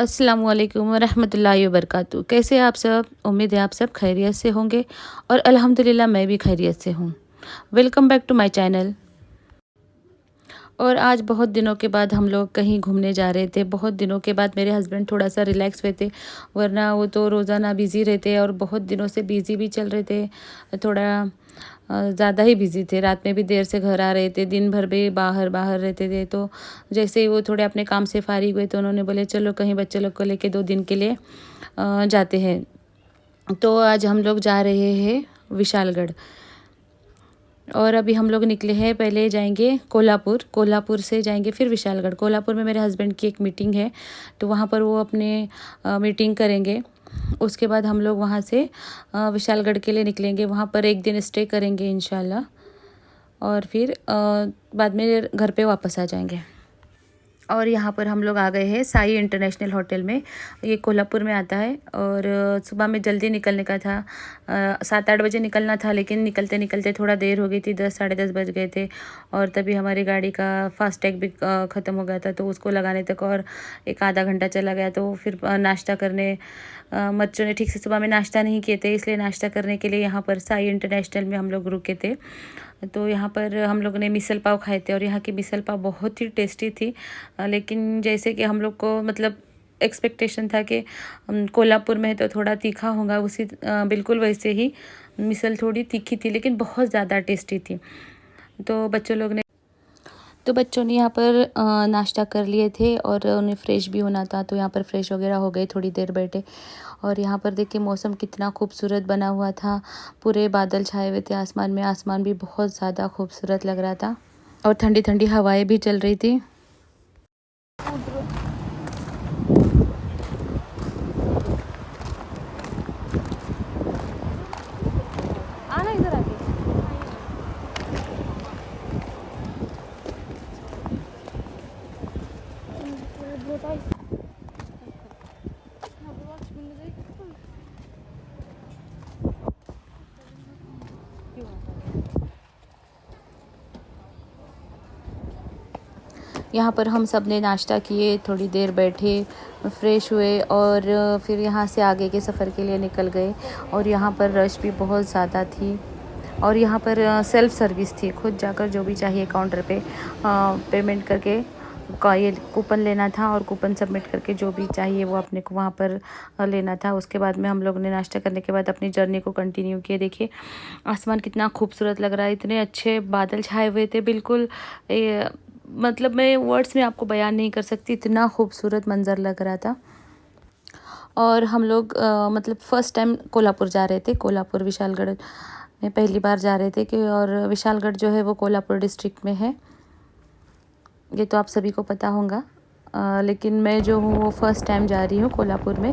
अस्सलामुअलैकुम वरहमतुल्लाहि वबरकातुहू। कैसे हैं आप सब? उम्मीद है आप सब खैरियत से होंगे और अल्हम्दुलिल्लाह मैं भी खैरियत से हूँ। Welcome back to my channel. और आज बहुत दिनों के बाद हम लोग कहीं घूमने जा रहे थे। बहुत दिनों के बाद मेरे हस्बैंड थोड़ा सा रिलैक्स हुए थे, वरना वो तो रोज़ाना बिज़ी रहते और बहुत दिनों से बिज़ी भी चल रहे थे। थोड़ा ज़्यादा ही बिज़ी थे। रात में भी देर से घर आ रहे थे, दिन भर भी बाहर बाहर रहते थे। तो जैसे ही वो थोड़े अपने काम से फारिग हुए तो उन्होंने बोले चलो कहीं बच्चे लोग को लेके 2 दिन के लिए जाते हैं। तो आज हम लोग जा रहे हैं विशालगढ़। और अभी हम लोग निकले हैं, पहले जाएंगे कोल्हापुर, कोल्हापुर से जाएंगे फिर विशालगढ़। कोल्हापुर में मेरे हस्बैंड की एक मीटिंग है, तो वहाँ पर वो अपने मीटिंग करेंगे। उसके बाद हम लोग वहाँ से विशालगढ़ के लिए निकलेंगे। वहाँ पर एक दिन स्टे करेंगे इंशाल्लाह, और फिर बाद में घर पे वापस आ जाएंगे। और यहाँ पर हम लोग आ गए हैं साई इंटरनेशनल होटल में। ये कोल्हापुर में आता है। और सुबह में जल्दी निकलने का था, 7-8 बजे निकलना था, लेकिन निकलते निकलते थोड़ा देर हो गई थी, 10 साढ़े 10 बज गए थे। और तभी हमारी गाड़ी का फास्टैग भी ख़त्म हो गया था, तो उसको लगाने तक और एक आधा घंटा चला गया। तो फिर नाश्ता करने, बच्चों ने ठीक से सुबह में नाश्ता नहीं किए थे, इसलिए नाश्ता करने के लिए यहाँ पर साई इंटरनेशनल में हम लोग रुके थे। तो यहाँ पर हम लोगों ने मिसल पाव खाए थे, और यहाँ की मिसल पाव बहुत ही टेस्टी थी। लेकिन जैसे कि हम लोग को मतलब एक्सपेक्टेशन था कि कोल्हापुर में तो थोड़ा तीखा होगा, उसी बिल्कुल वैसे ही मिसल थोड़ी तीखी थी, लेकिन बहुत ज़्यादा टेस्टी थी। तो बच्चों ने यहाँ पर नाश्ता कर लिए थे, और उन्हें फ़्रेश भी होना था, तो यहाँ पर फ़्रेश वगैरह हो गए, थोड़ी देर बैठे। और यहाँ पर देखिए मौसम कितना खूबसूरत बना हुआ था, पूरे बादल छाए हुए थे आसमान में। आसमान भी बहुत ज़्यादा खूबसूरत लग रहा था, और ठंडी ठंडी हवाएं भी चल रही थी। आना इधर आके। यहाँ पर हम सब ने नाश्ता किए, थोड़ी देर बैठे, फ्रेश हुए, और फिर यहाँ से आगे के सफ़र के लिए निकल गए। और यहाँ पर रश भी बहुत ज़्यादा थी, और यहाँ पर सेल्फ़ सर्विस थी, खुद जाकर जो भी चाहिए काउंटर पे पेमेंट करके ये कूपन लेना था, और कूपन सबमिट करके जो भी चाहिए वो अपने को वहाँ पर लेना था। उसके बाद में हम लोग ने नाश्ता करने के बाद अपनी जर्नी को कंटिन्यू किए। देखिए आसमान कितना खूबसूरत लग रहा है, इतने अच्छे बादल छाए हुए थे, बिल्कुल मतलब मैं वर्ड्स में आपको बयान नहीं कर सकती, इतना खूबसूरत मंज़र लग रहा था। और हम लोग मतलब फ़र्स्ट टाइम कोल्हापुर जा रहे थे। कोल्हापुर विशालगढ़ में पहली बार जा रहे थे कि, और विशालगढ़ जो है वो कोल्हापुर डिस्ट्रिक्ट में है, ये तो आप सभी को पता होगा। लेकिन मैं जो हूँ वो फ़र्स्ट टाइम जा रही हूँ कोल्हापुर में,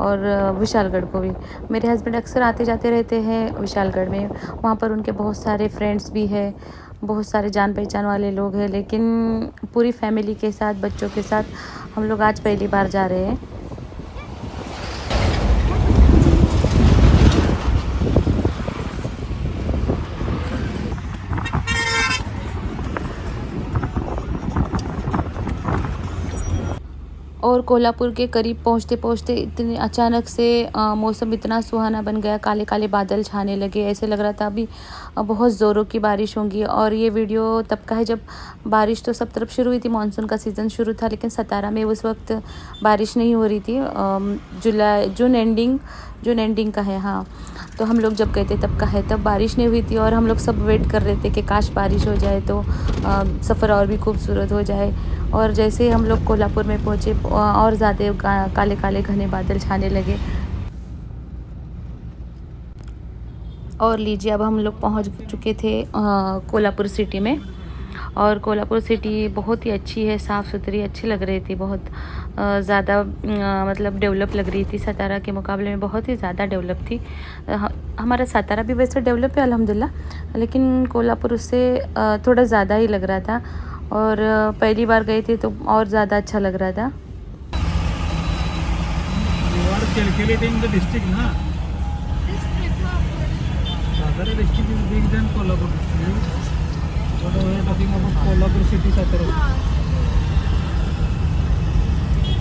और विशालगढ़ को भी। मेरे हस्बैंड अक्सर आते जाते रहते हैं विशालगढ़ में, वहाँ पर उनके बहुत सारे फ्रेंड्स भी हैं, बहुत सारे जान पहचान वाले लोग हैं। लेकिन पूरी फैमिली के साथ, बच्चों के साथ हम लोग आज पहली बार जा रहे हैं। और कोल्हापुर के करीब पहुँचते पहुँचते इतने अचानक से मौसम इतना सुहाना बन गया, काले काले बादल छाने लगे, ऐसे लग रहा था अभी बहुत ज़ोरों की बारिश होगी। और ये वीडियो तब का है जब बारिश तो सब तरफ शुरू हुई थी, मानसून का सीज़न शुरू था, लेकिन सतारा में उस वक्त बारिश नहीं हो रही थी। जून एंडिंग का है, हाँ। तो हम लोग जब गए थे तब का है, तब बारिश नहीं हुई थी, और हम लोग सब वेट कर रहे थे कि काश बारिश हो जाए तो सफ़र और भी खूबसूरत हो जाए। और जैसे ही हम लोग कोल्हापुर में पहुँचे, और ज़्यादा काले काले घने बादल छाने लगे। और लीजिए अब हम लोग पहुँच चुके थे कोल्हापुर सिटी में। और कोल्हापुर सिटी बहुत ही अच्छी है, साफ़ सुथरी, अच्छी लग रही थी, बहुत ज़्यादा मतलब डेवलप लग रही थी। सतारा के मुकाबले में बहुत ही ज़्यादा डेवलप थी। हमारा सतारा भी वैसे डेवलप है अल्हम्दुलिल्लाह, लेकिन कोल्हापुर उससे थोड़ा ज़्यादा ही लग रहा था। और पहली बार गए थे तो और ज़्यादा अच्छा लग रहा था। Sagarya district is big than Kolhapur district. But we are talking about Kolhapur city, Sagarya.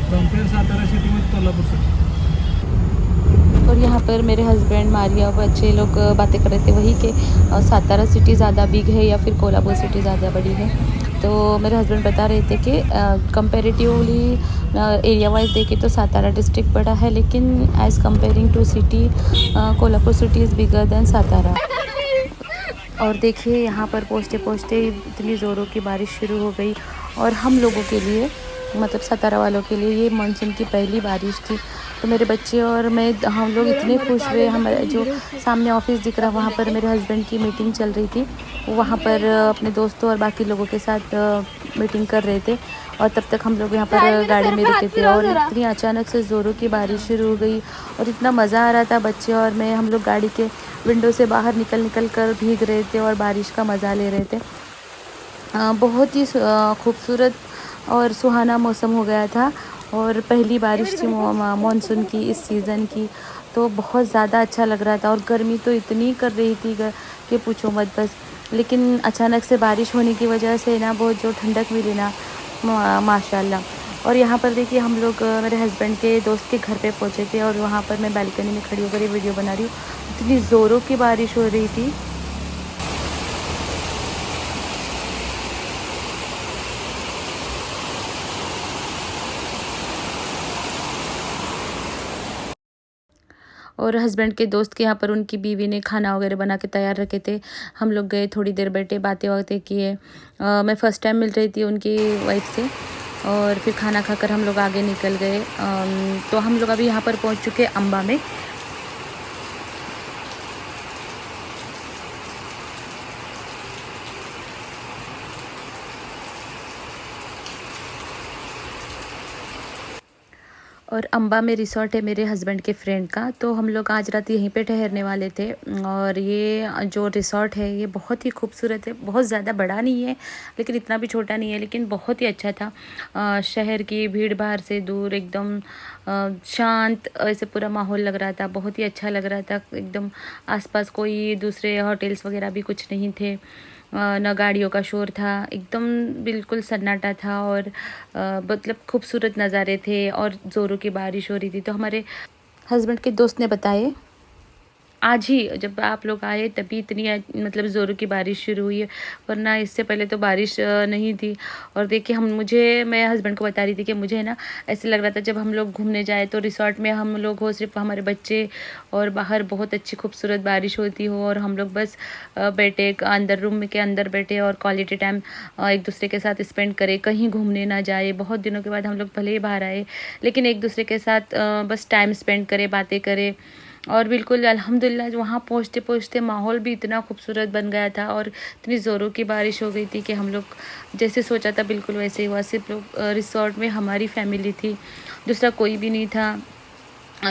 Frontiers are Satara सिटीमध्ये कोल्हापूर सिटी. और यहाँ पर मेरे हस्बैंड, मारिया, बच्चे लोग बातें कर रहे थे वही कि सातारा सिटी ज़्यादा बिग है या फिर कोल्हापुर सिटी ज़्यादा बड़ी है। तो मेरे हस्बैंड बता रहे थे कि कंपैरेटिवली एरिया वाइज देखें तो सातारा डिस्ट्रिक्ट बड़ा है, लेकिन as comparing to city Kolhapur city is bigger than Satara. और देखिए यहाँ पर पहुँचते पहुँचते इतनी ज़ोरों की बारिश शुरू हो गई, और हम लोगों के लिए, मतलब सातारा वालों के लिए, ये मानसून की पहली बारिश थी। तो मेरे बच्चे और मैं, हम लोग इतने खुश हुए। हमारे जो सामने ऑफिस दिख रहा, वहाँ पर मेरे हस्बैंड की मीटिंग चल रही थी। वो वहाँ पर अपने दोस्तों और बाकी लोगों के साथ मीटिंग कर रहे थे, और तब तक हम लोग यहाँ पर गाड़ी में रुके थे, और इतनी अचानक से ज़ोरों की बारिश शुरू हो गई, और इतना मज़ा आ रहा था। बच्चे और मैं, हम लोग गाड़ी के विंडो से बाहर निकल कर भीग रहे थे और बारिश का मज़ा ले रहे थे। बहुत ही खूबसूरत और सुहाना मौसम हो गया था, और पहली बारिश थी मानसून की इस सीज़न की, तो बहुत ज़्यादा अच्छा लग रहा था। और गर्मी तो इतनी कर रही थी कि पूछो मत बस। लेकिन अचानक से बारिश होने की वजह से ना बहुत जो ठंडक मिली ना, माशाल्लाह। और यहाँ पर देखिए हम लोग मेरे हस्बैंड के दोस्त के घर पे पहुँचे थे, और वहाँ पर मैं बालकनी में खड़ी होकर ये वीडियो बना रही हूँ। इतनी ज़ोरों की बारिश हो रही थी। और हस्बैंड के दोस्त के यहाँ पर उनकी बीवी ने खाना वगैरह बना के तैयार रखे थे। हम लोग गए, थोड़ी देर बैठे, बातें वातें किए। मैं फ़र्स्ट टाइम मिल रही थी उनकी वाइफ से, और फिर खाना खाकर हम लोग आगे निकल गए। तो हम लोग अभी यहाँ पर पहुँच चुके अम्बा में। और अम्बा में रिसॉर्ट है मेरे हस्बैंड के फ्रेंड का, तो हम लोग आज रात यहीं पे ठहरने वाले थे। और ये जो रिसॉर्ट है ये बहुत ही खूबसूरत है, बहुत ज़्यादा बड़ा नहीं है लेकिन इतना भी छोटा नहीं है, लेकिन बहुत ही अच्छा था। शहर की भीड़ भाड़ से दूर, एकदम शांत ऐसे पूरा माहौल लग रहा था, बहुत ही अच्छा लग रहा था एकदम। आसपास कोई दूसरे होटल्स वगैरह भी कुछ नहीं थे, न गाड़ियों का शोर था, एकदम बिल्कुल सन्नाटा था, और मतलब खूबसूरत नज़ारे थे, और ज़ोरों की बारिश हो रही थी। तो हमारे हस्बैंड के दोस्त ने बताए, आज ही जब आप लोग आए तभी इतनी मतलब ज़ोरों की बारिश शुरू हुई है, वरना इससे पहले तो बारिश नहीं थी। और देखिए मैं हस्बैंड को बता रही थी कि मुझे ना ऐसे लग रहा था जब हम लोग घूमने जाए तो रिसॉर्ट में हम लोग हो, सिर्फ हमारे बच्चे, और बाहर बहुत अच्छी खूबसूरत बारिश होती हो, और हम लोग बस बैठे अंदर, रूम के अंदर बैठे, और क्वालिटी टाइम एक दूसरे के साथ स्पेंड करें, कहीं घूमने ना जाए। बहुत दिनों के बाद हम लोग भले ही बाहर आए, लेकिन एक दूसरे के साथ बस टाइम स्पेंड करें, बातें करें। और बिल्कुल अल्हम्दुलिल्लाह वहाँ पहुँचते पहुँचते माहौल भी इतना खूबसूरत बन गया था, और इतनी ज़ोरों की बारिश हो गई थी कि हम लोग जैसे सोचा था बिल्कुल वैसे ही हुआ। सिर्फ लोग रिसॉर्ट में हमारी फैमिली थी, दूसरा कोई भी नहीं था।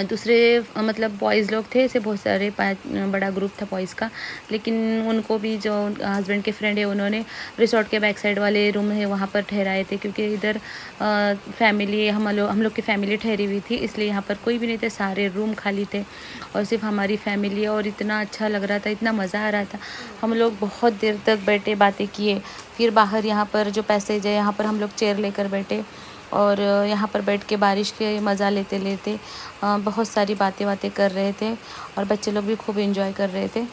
दूसरे मतलब बॉयज़ लोग थे, ऐसे बहुत सारे, बड़ा ग्रुप था बॉयज़ का, लेकिन उनको भी, जो हस्बैंड के फ्रेंड है, उन्होंने रिसॉर्ट के बैक साइड वाले रूम है वहाँ पर ठहराए थे, क्योंकि इधर फैमिली, हम लोग की फैमिली ठहरी हुई थी, इसलिए यहाँ पर कोई भी नहीं थे, सारे रूम खाली थे, और सिर्फ हमारी फैमिली। और इतना अच्छा लग रहा था, इतना मज़ा आ रहा था। हम लोग बहुत देर तक बैठे, बातें किए। फिर बाहर यहाँ पर जो पैसेज है, यहाँ पर हम लोग चेयर लेकर बैठे, और यहाँ पर बैठ के बारिश के मज़ा लेते लेते बहुत सारी बातें कर रहे थे, और बच्चे लोग भी खूब एंजॉय कर रहे थे।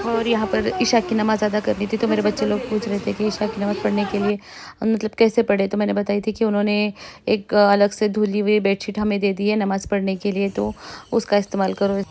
और यहाँ पर ईशा की नमाज़ अदा करनी थी, तो मेरे बच्चे लोग पूछ रहे थे कि ईशा की नमाज़ पढ़ने के लिए मतलब कैसे पढ़े। तो मैंने बताई थी कि उन्होंने एक अलग से धुली हुई बेडशीट हमें दे दी है नमाज़ पढ़ने के लिए, तो उसका इस्तेमाल करो।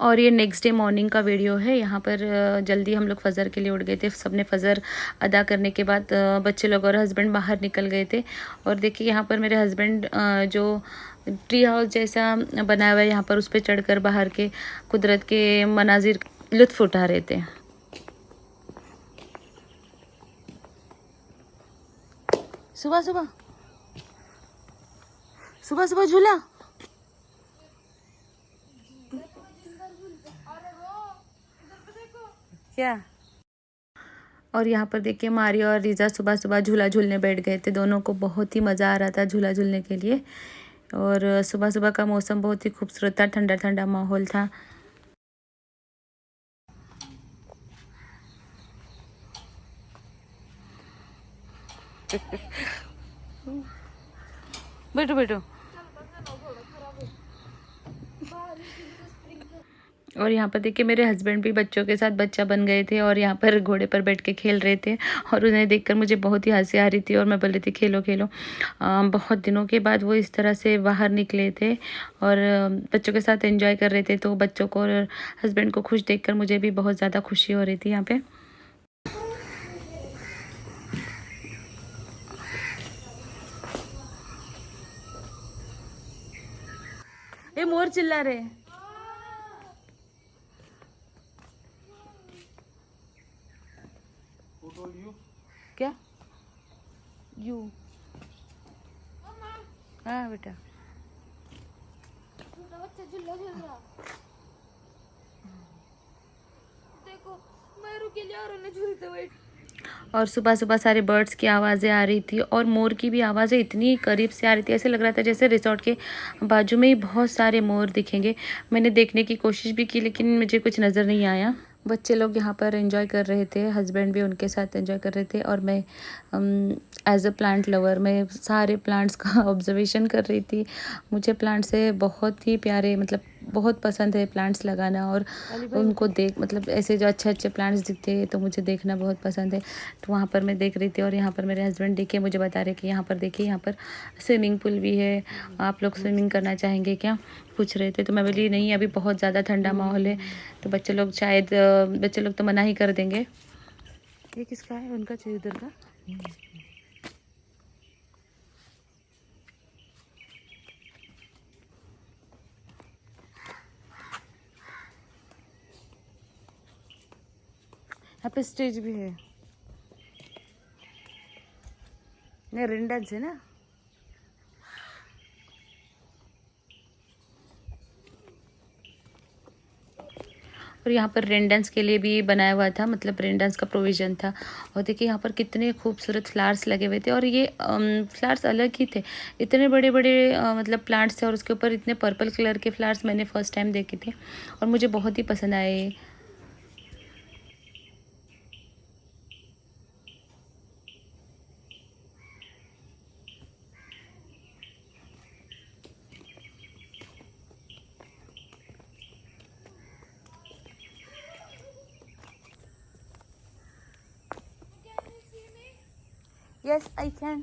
और ये नेक्स्ट डे मॉर्निंग का वीडियो है। यहाँ पर जल्दी हम लोग फ़जर के लिए उठ गए थे। सबने फ़जर अदा करने के बाद बच्चे लोग और हस्बैंड बाहर निकल गए थे। और देखिए यहाँ पर मेरे हस्बैंड जो ट्री हाउस जैसा बनाया हुआ है, यहाँ पर उस पर चढ़कर बाहर के कुदरत के मनाजिर लुत्फ़ उठा रहे थे। सुबह सुबह सुबह सुबह झूला। क्या? और यहाँ पर देखिए मारिया और रीज़ा सुबह सुबह झूला झूलने बैठ गए थे। दोनों को बहुत ही मज़ा आ रहा था झूला झूलने के लिए। और सुबह सुबह का मौसम बहुत ही खूबसूरत था, ठंडा ठंडा माहौल था। बैठो बैठो। और यहाँ पर देखिए मेरे हस्बैंड भी बच्चों के साथ बच्चा बन गए थे और यहाँ पर घोड़े पर बैठ के खेल रहे थे। और उन्हें देखकर मुझे बहुत ही हंसी आ रही थी और मैं बोल रही थी खेलो खेलो। बहुत दिनों के बाद वो इस तरह से बाहर निकले थे और बच्चों के साथ एंजॉय कर रहे थे। तो बच्चों को और हस्बैंड को खुश देखकर मुझे भी बहुत ज़्यादा खुशी हो रही थी यहाँ पे। ये मोर चिल्ला रहे। क्या? यू? हाँ बेटा। देखो मैं रुकी लिया और उन्हें झूलते हुए। और सुबह सुबह सारे बर्ड्स की आवाज़ें आ रही थी और मोर की भी आवाज़ें इतनी करीब से आ रही थी, ऐसे लग रहा था जैसे रिसोर्ट के बाजू में ही बहुत सारे मोर दिखेंगे। मैंने देखने की कोशिश भी की लेकिन मुझे कुछ नज़र नहीं आया। बच्चे लोग यहाँ पर एंजॉय कर रहे थे, हस्बैंड भी उनके साथ एंजॉय कर रहे थे और मैं एज अ प्लांट लवर मैं सारे प्लांट्स का ऑब्जर्वेशन कर रही थी। मुझे प्लांट से बहुत ही प्यारे मतलब बहुत पसंद है प्लांट्स लगाना और उनको देख मतलब ऐसे जो अच्छे अच्छे प्लांट्स दिखते हैं तो मुझे देखना बहुत पसंद है। तो वहाँ पर मैं देख रही थी और यहाँ पर मेरे हस्बैंड देखिए मुझे बता रहे कि यहाँ पर देखिए यहाँ पर स्विमिंग पूल भी है, आप लोग स्विमिंग करना चाहेंगे क्या, पूछ रहे थे। तो मैं बोली नहीं अभी बहुत ज़्यादा ठंडा माहौल है तो बच्चे लोग शायद बच्चे लोग तो मना ही कर देंगे। ये किसका है? उनका चाहिए उधर का। यहाँ पे स्टेज भी है। नहीं रेन डांस है ना। और यहाँ पर रेन डांस के लिए भी बनाया हुआ था, मतलब रेन डांस का प्रोविज़न था। और देखिए यहाँ पर कितने खूबसूरत फ्लावर्स लगे हुए थे और ये फ्लावर्स अलग ही थे, इतने बड़े बड़े मतलब प्लांट्स थे और उसके ऊपर इतने पर्पल कलर के फ्लावर्स मैंने फर्स्ट टाइम देखे थे और मुझे बहुत ही पसंद आए। Yes, I can.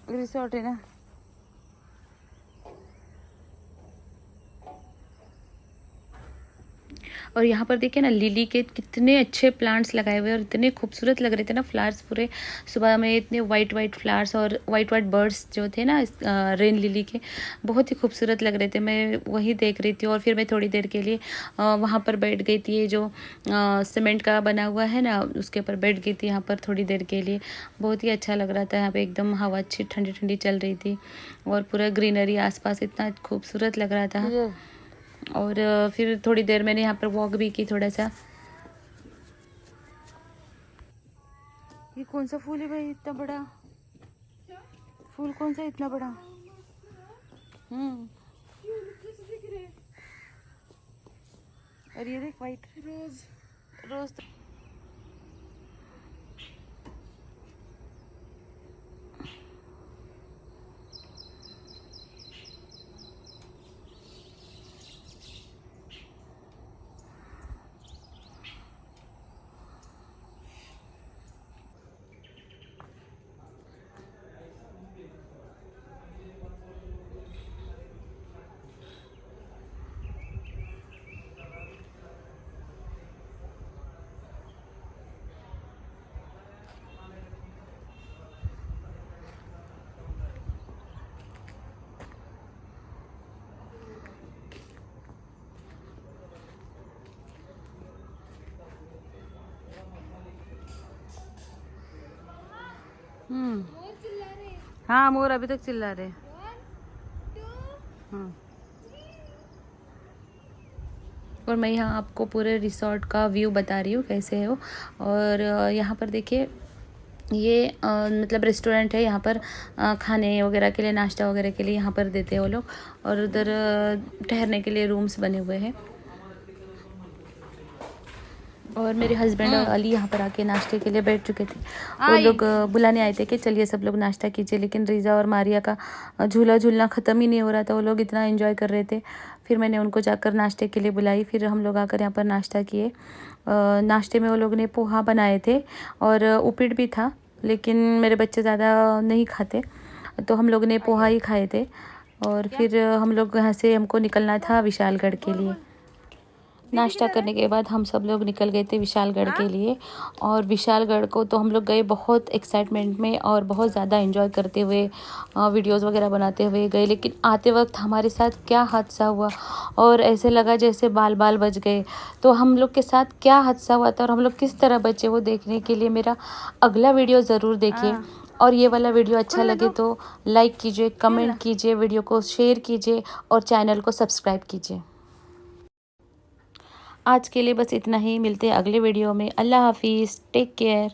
रिसोर्ट है ना। और यहाँ पर देखिए ना लिली के कितने अच्छे प्लांट्स लगाए हुए और इतने खूबसूरत लग रहे थे ना फ्लावर्स पूरे। सुबह में इतने वाइट वाइट फ्लावर्स और वाइट वाइट बर्ड्स जो थे ना रेन लिली के, बहुत ही खूबसूरत लग रहे थे। मैं वही देख रही थी और फिर मैं थोड़ी देर के लिए वहाँ पर बैठ गई थी। ये जो सीमेंट का बना हुआ है ना उसके ऊपर बैठ गई थी यहाँ पर थोड़ी देर के लिए। बहुत ही अच्छा लग रहा था यहाँ पे, एकदम हवा अच्छी ठंडी ठंडी चल रही थी और पूरा ग्रीनरी आसपास इतना खूबसूरत लग रहा था। और फिर थोड़ी देर मैंने यहाँ पर वॉक भी की थोड़ा सा। ये कौन सा फूल है भाई इतना बड़ा? फूल कौन सा इतना बड़ा? और ये देख वाइट रोज। रोज तो हाँ मोर अभी तक चिल्ला रहे। हाँ। और मैं यहाँ आपको पूरे रिसोर्ट का व्यू बता रही हूँ कैसे है वो। और यहाँ पर देखिए ये मतलब रेस्टोरेंट है। यहाँ पर खाने वगैरह के लिए, नाश्ता वगैरह के लिए यहाँ पर देते हैं वो लोग। और उधर ठहरने के लिए रूम्स बने हुए हैं। और मेरे हस्बैंड अली यहाँ पर आके नाश्ते के लिए बैठ चुके थे। वो लोग बुलाने आए थे कि चलिए सब लोग नाश्ता कीजिए, लेकिन रीज़ा और मारिया का झूला झूलना ख़त्म ही नहीं हो रहा था। वो लोग इतना एंजॉय कर रहे थे। फिर मैंने उनको जाकर नाश्ते के लिए बुलाई। फिर हम लोग आकर यहाँ पर नाश्ता किए। नाश्ते में वो लोग ने पोहा बनाए थे और उपीट भी था, लेकिन मेरे बच्चे ज़्यादा नहीं खाते, तो हम लोग ने पोहा ही खाए थे। और फिर हम लोग यहाँ से, हमको निकलना था विशालगढ़ के लिए। नाश्ता करने के बाद हम सब लोग निकल गए थे विशालगढ़ के लिए। और विशालगढ़ को तो हम लोग गए बहुत एक्साइटमेंट में और बहुत ज़्यादा एंजॉय करते हुए, वीडियोस वगैरह बनाते हुए गए। लेकिन आते वक्त हमारे साथ क्या हादसा हुआ, और ऐसे लगा जैसे बाल बाल बच गए। तो हम लोग के साथ क्या हादसा हुआ था और हम लोग किस तरह बचे, वो देखने के लिए मेरा अगला वीडियो ज़रूर देखिए। और ये वाला वीडियो अच्छा लगे तो लाइक कीजिए, कमेंट कीजिए, वीडियो को शेयर कीजिए और चैनल को सब्सक्राइब कीजिए। आज के लिए बस इतना ही। मिलते हैं अगले वीडियो में। अल्लाह हाफिज़, टेक केयर।